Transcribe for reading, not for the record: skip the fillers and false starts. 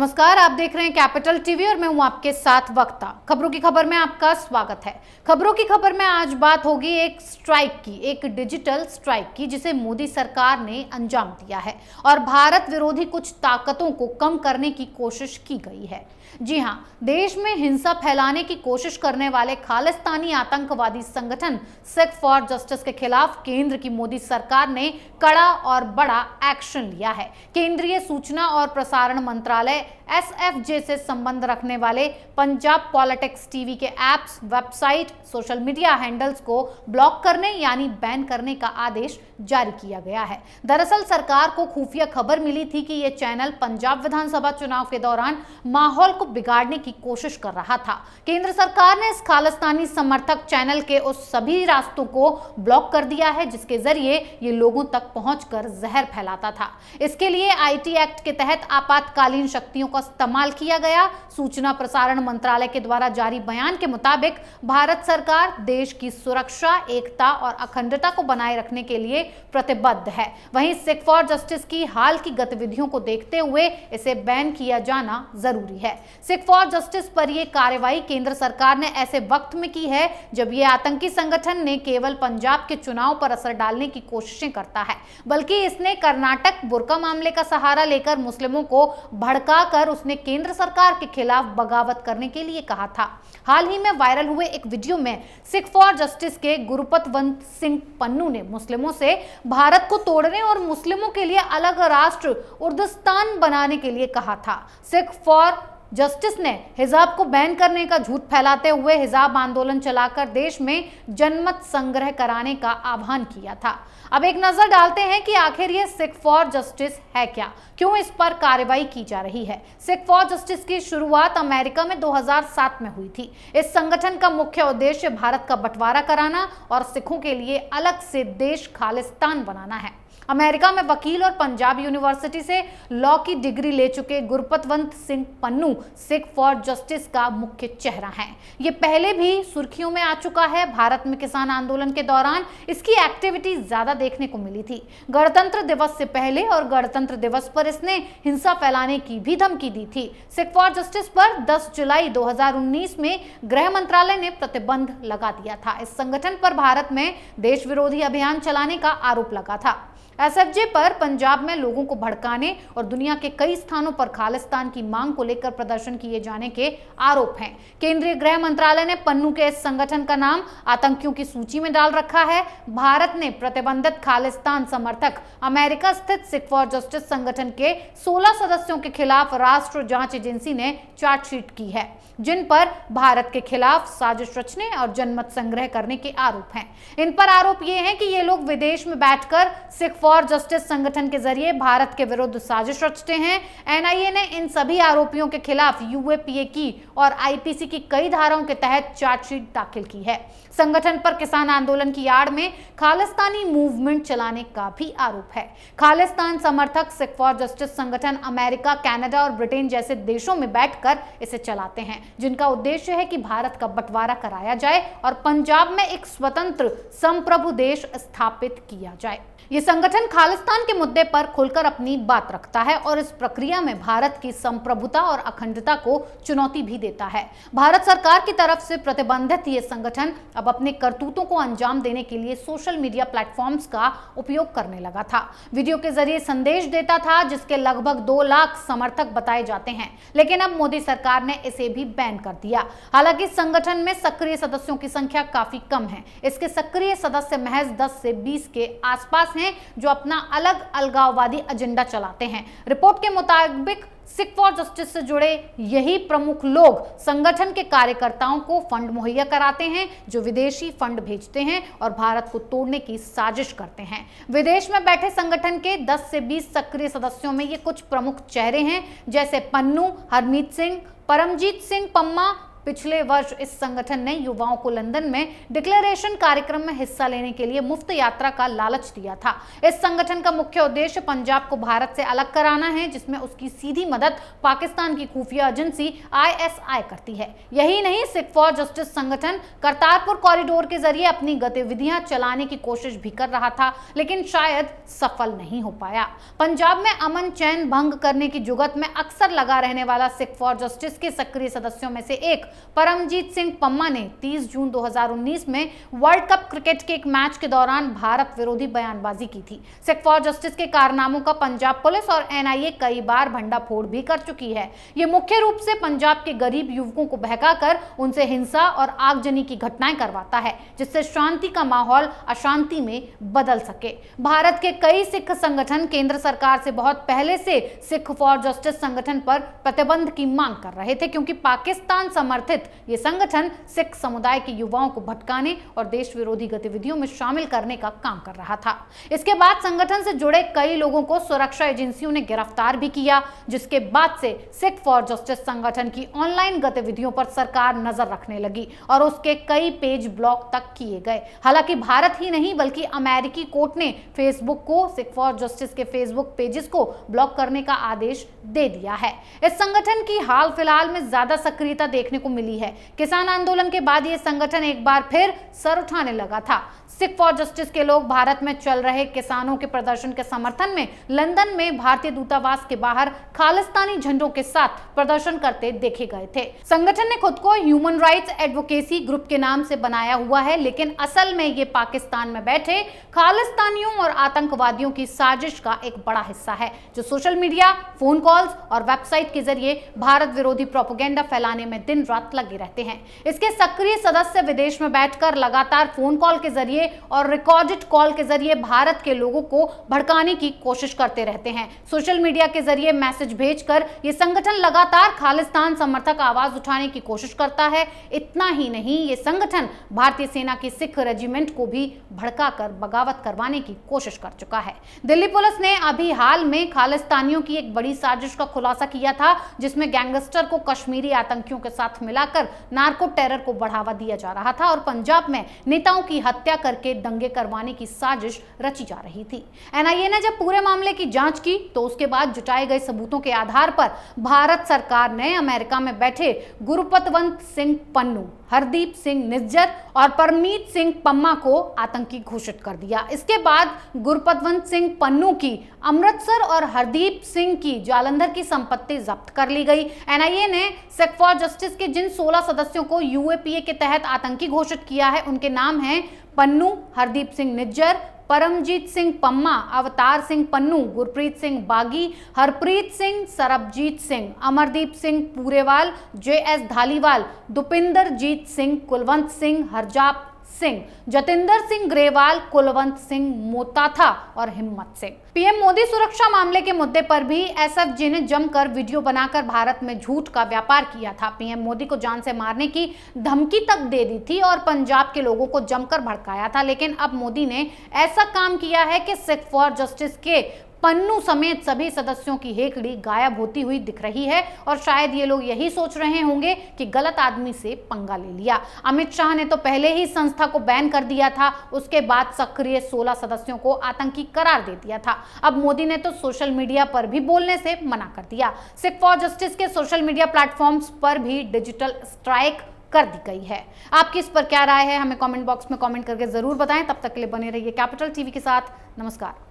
नमस्कार, आप देख रहे हैं कैपिटल टीवी और मैं हूं आपके साथ वक्ता। खबरों की खबर में आपका स्वागत है। खबरों की खबर में आज बात होगी एक स्ट्राइक की, एक डिजिटल स्ट्राइक की जिसे मोदी सरकार ने अंजाम दिया है और भारत विरोधी कुछ ताकतों को कम करने की कोशिश की गई है। जी हां, देश में हिंसा फैलाने की कोशिश करने वाले खालिस्तानी आतंकवादी संगठन सिख फॉर जस्टिस के खिलाफ केंद्र की मोदी सरकार ने कड़ा और बड़ा एक्शन लिया है। केंद्रीय सूचना और प्रसारण मंत्रालय SFJ से संबंध रखने वाले पंजाब पॉलिटिक्स टीवी के apps, website, social media handles को ब्लॉक करने यानी बैन करने का आदेश जारी किया गया है। दरअसल सरकार को खुफिया खबर मिली थी कि यह चैनल पंजाब विधानसभा चुनाव के दौरान माहौल को बिगाड़ने की कोशिश कर रहा था। केंद्र सरकार ने इस खालिस्तानी समर्थक चैनल के उस सभी रास्तों को ब्लॉक कर दिया है जिसके जरिए ये लोगों तक पहुंचकर जहर फैलाता था। इसके लिए IT एक्ट के तहत आपातकालीन शक्तियों का इस्तेमाल किया गया। सूचना प्रसारण मंत्रालय के द्वारा जारी बयान के मुताबिक भारत सरकार देश की सुरक्षा, एकता और अखंडता को बनाए रखने के लिए प्रतिबद्ध है। वहीं सिख फॉर जस्टिस की हाल की गतिविधियों को देखते हुए इसे बैन किया जाना जरूरी है। सिख फॉर जस्टिस पर यह कार्रवाई केंद्र सरकार ने ऐसे वक्त में की है जब यह आतंकी संगठन ने केवल पंजाब के चुनाव पर असर डालने की कोशिशें करता है, बल्कि इसने कर्नाटक बुर्का मामले का सहारा लेकर मुस्लिमों को भड़काकर उसने केंद्र सरकार के खिलाफ बगावत करने के लिए कहा था। हाल ही में वायरल हुए एक वीडियो में सिख फॉर जस्टिस के गुरुपतवंत सिंह पन्नू ने मुस्लिमों से भारत को तोड़ने और मुस्लिमों के लिए अलग राष्ट्र उर्दुस्तान बनाने के लिए कहा था। सिख फॉर जस्टिस ने हिजाब को बैन करने का झूठ फैलाते हुए हिजाब आंदोलन चलाकर देश में जनमत संग्रह कराने का आह्वान किया था। अब एक नजर डालते हैं कि आखिर ये सिख फॉर जस्टिस है क्या, क्यों इस पर कार्रवाई की जा रही है। सिख फॉर जस्टिस की शुरुआत अमेरिका में 2007 में हुई थी। इस संगठन का मुख्य उद्देश्य भारत का बंटवारा कराना और सिखों के लिए अलग से देश खालिस्तान बनाना है। अमेरिका में वकील और पंजाब यूनिवर्सिटी से लॉ की डिग्री ले चुके गुरपतवंत सिंह पन्नू सिख फॉर जस्टिस का मुख्य चेहरा है। ये पहले भी सुर्खियों में आ चुका है। भारत में किसान आंदोलन के दौरान इसकी एक्टिविटी ज्यादा देखने को मिली थी। गणतंत्र दिवस से पहले और गणतंत्र दिवस पर इसने हिंसा फैलाने की भी धमकी दी थी। सिख फॉर जस्टिस पर 10 जुलाई 2019 में गृह मंत्रालय ने प्रतिबंध लगा दिया था। इस संगठन पर भारत में देश विरोधी अभियान चलाने का आरोप लगा था। SFJ पर पंजाब में लोगों को भड़काने और दुनिया के कई स्थानों पर खालिस्तान की मांग को लेकर प्रदर्शन किए जाने के आरोप हैं। केंद्रीय गृह मंत्रालय ने पन्नू के इस संगठन का नाम आतंकियों की सूची में डाल रखा है। भारत ने प्रतिबंधित खालिस्तान समर्थक अमेरिका स्थित सिख फॉर जस्टिस संगठन के 16 सदस्यों के खिलाफ राष्ट्र जांच एजेंसी ने चार्जशीट की है, जिन पर भारत के खिलाफ साजिश रचने और जनमत संग्रह करने के आरोप हैं। इन पर आरोप ये है कि ये लोग विदेश में बैठकर सिख फॉर जस्टिस संगठन के जरिए भारत के विरुद्ध साजिश रचते हैं। NIA ने इन सभी आरोपियों के खिलाफ UAPA की और IPC की कई धाराओं के तहत चार्जशीट दाखिल की है। संगठन पर किसान आंदोलन की आड़ में खालिस्तानी मूवमेंट चलाने का भी आरोप है। खालिस्तान समर्थक सिख फॉर जस्टिस संगठन अमेरिका, कनाडा और ब्रिटेन जैसे देशों में बैठकर इसे चलाते हैं, जिनका उद्देश्य है कि भारत का बंटवारा कराया जाए और पंजाब में एक स्वतंत्र संप्रभु देश स्थापित किया जाए। ये संगठन खालिस्तान के मुद्दे पर खुलकर अपनी बात रखता है और इस प्रक्रिया में भारत की संप्रभुता और अखंडता को चुनौती भी देता है। भारत सरकार की तरफ से प्रतिबंधित ये संगठन अब अपने करतूतों को अंजाम देने के लिए सोशल मीडिया प्लेटफॉर्म्स का उपयोग करने लगा था। वीडियो के जरिए संदेश देता था जिसके लगभग 2 लाख समर्थक बताए जाते हैं, लेकिन अब मोदी सरकार ने इसे भी बैन कर दिया। हालांकि संगठन में सक्रिय सदस्यों की संख्या काफी कम है। इसके सक्रिय सदस्य महज 10 से 20 के आसपास हैं जो अपना अलग अलगाववादी एजेंडा चलाते हैं। रिपोर्ट के मुताबिक सिख फॉर जस्टिस से जुड़े यही प्रमुख लोग संगठन के कार्यकर्ताओं को फंड मुहैया कराते हैं, जो विदेशी फंड भेजते हैं और भारत को तोड़ने की साजिश करते हैं। विदेश में बैठे संगठन के 10 से 20 सक्रिय सदस्यों में ये कुछ प्रमुख चेहरे हैं, जैसे पन्नू, हरमीत सिंह, परमजीत सिंह पम्मा, पिछले वर्ष इस संगठन ने युवाओं को लंदन में डिक्लेरेशन कार्यक्रम में हिस्सा लेने के लिए मुफ्त यात्रा का लालच दिया था। इस संगठन का मुख्य उद्देश्य पंजाब को भारत से अलग कराना है, जिसमें उसकी सीधी मदद पाकिस्तान की खुफिया एजेंसी ISI करती है। यही नहीं, सिख फॉर जस्टिस संगठन करतारपुर कॉरिडोर के जरिए अपनी गतिविधियां चलाने की कोशिश भी कर रहा था, लेकिन शायद सफल नहीं हो पाया। पंजाब में अमन चैन भंग करने की जुगत में अक्सर लगा रहने वाला सिख फॉर जस्टिस के सक्रिय सदस्यों में से एक परमजीत सिंह पम्मा ने 30 जून 2019 में वर्ल्ड कप क्रिकेट के एक मैच के दौरान भारत विरोधी बयानबाजी की थी। सिख फॉर जस्टिस के कारनामों का पंजाब पुलिस और NIA कई बार भंडाफोड़ भी कर चुकी है। ये मुख्य रूप से पंजाब के गरीब युवकों को बहकाकर उनसे हिंसा और आगजनी की घटनाएं करवाता है, जिससे शांति का माहौल अशांति में बदल सके। भारत के कई सिख संगठन केंद्र सरकार से बहुत पहले से सिख फॉर जस्टिस संगठन पर प्रतिबंध की मांग कर रहे थे, क्योंकि पाकिस्तान समर्थित ये संगठन सिख समुदाय के युवाओं को भटकाने और देश विरोधी गतिविधियों में शामिल करने का काम कर रहा था। इसके बाद संगठन से जुड़े कई लोगों को सुरक्षा एजेंसियों ने गिरफ्तार भी किया, जिसके बाद से सिख फॉर जस्टिस संगठन की ऑनलाइन गतिविधियों पर सरकार नजर रखने लगी और उसके कई पेज ब्लॉक तक किए गए। हालांकि भारत ही नहीं बल्कि अमेरिकी कोर्ट ने फेसबुक को सिख फॉर जस्टिस के फेसबुक पेजेस को ब्लॉक करने का आदेश दे दिया है। इस संगठन की हाल फिलहाल में ज्यादा सक्रियता देखने को मिली है। किसान आंदोलन के बाद यह संगठन एक बार फिर सर उठाने लगा था। सिख फॉर जस्टिस के लोग भारत में चल रहे किसानों के प्रदर्शन के समर्थन में लंदन में भारतीय दूतावास के बाहर खालिस्तानी झंडों के साथ प्रदर्शन करते देखे गए थे। संगठन ने खुद को ह्यूमन राइट्स एडवोकेसी ग्रुप के नाम से बनाया हुआ है, लेकिन असल में ये पाकिस्तान में बैठे खालिस्तानियों और आतंकवादियों की साजिश का एक बड़ा हिस्सा है, जो सोशल मीडिया, फोन कॉल्स और वेबसाइट के जरिए भारत विरोधी प्रोपेगेंडा फैलाने में दिन रात लगे रहते हैं। इसके सक्रिय सदस्य विदेश में बैठकर लगातार फोन कॉल के जरिए और रिकॉर्डेड कॉल के जरिए भारत के लोगों को भड़काने की कोशिश करते रहते हैं। सोशल मीडिया के जरिए मैसेज भेजकर यह संगठन लगातार खालिस्तान समर्थक आवाज उठाने की कोशिश करता है। इतना ही नहीं, ये संगठन भारतीय सेना की सिख रेजिमेंट को भी भड़काकर बगावत करवाने की कोशिश कर चुका है। दिल्ली पुलिस ने अभी हाल में खालिस्तानियों की एक बड़ी साजिश का खुलासा किया था, जिसमें गैंगस्टर को कश्मीरी आतंकियों के साथ मिलाकर नार्को टेरर को बढ़ावा दिया जा रहा था और पंजाब में नेताओं की हत्या करके दंगे करवाने की साजिश रची जा रही थी। NIA ने जब पूरे मामले की जांच की तो उसके बाद जुटाए गए सबूतों के आधार पर भारत सरकार ने अमेरिका में बैठे गुरपतवंत सिंह पन्नू, हरदीप सिंह निज्जर और परमजीत सिंह पम्मा को आतंकी घोषित कर दिया। इसके बाद गुरपतवंत सिंह पन्नू की अमृतसर और हरदीप सिंह की जालंधर की संपत्ति जब्त कर ली गई। NIA ने सिख फॉर जस्टिस के जिन 16 सदस्यों को UAPA के तहत आतंकी घोषित किया है, उनके नाम हैं पन्नू, हरदीप सिंह निज्जर, परमजीत सिंह पम्मा, अवतार सिंह पन्नू, गुरप्रीत सिंह बागी, हरप्रीत सिंह, सरबजीत सिंह, अमरदीप सिंह पूरेवाल, JS धालीवाल, दुपिंदरजीत सिंह, कुलवंत सिंह, हरजाप सिंह, जतिंदर सिंह ग्रेवाल, कुलवंत सिंह मोताथा और हिम्मत सिंह। PM मोदी सुरक्षा मामले के मुद्दे पर भी SFJ ने जमकर वीडियो बनाकर भारत में झूठ का व्यापार किया था। PM मोदी को जान से मारने की धमकी तक दे दी थी और पंजाब के लोगों को जमकर भड़काया था, लेकिन अब मोदी ने ऐसा काम किया है कि सिख फॉर जस्टिस के पन्नू समेत सभी सदस्यों की हेकड़ी गायब होती हुई दिख रही है और शायद ये लोग यही सोच रहे होंगे कि गलत आदमी से पंगा ले लिया। अमित शाह ने तो पहले ही संस्था को बैन कर दिया था, उसके बाद सक्रिय 16 सदस्यों को आतंकी करार दे दिया था। अब मोदी ने तो सोशल मीडिया पर भी बोलने से मना कर दिया। सिख फॉर जस्टिस के सोशल मीडिया प्लेटफॉर्म्स पर भी डिजिटल स्ट्राइक कर दी गई है। आपकी इस पर क्या राय है, हमें कमेंट बॉक्स में कमेंट करके जरूर बताएं। तब तक के लिए बने रहिए कैपिटल टीवी के साथ। नमस्कार।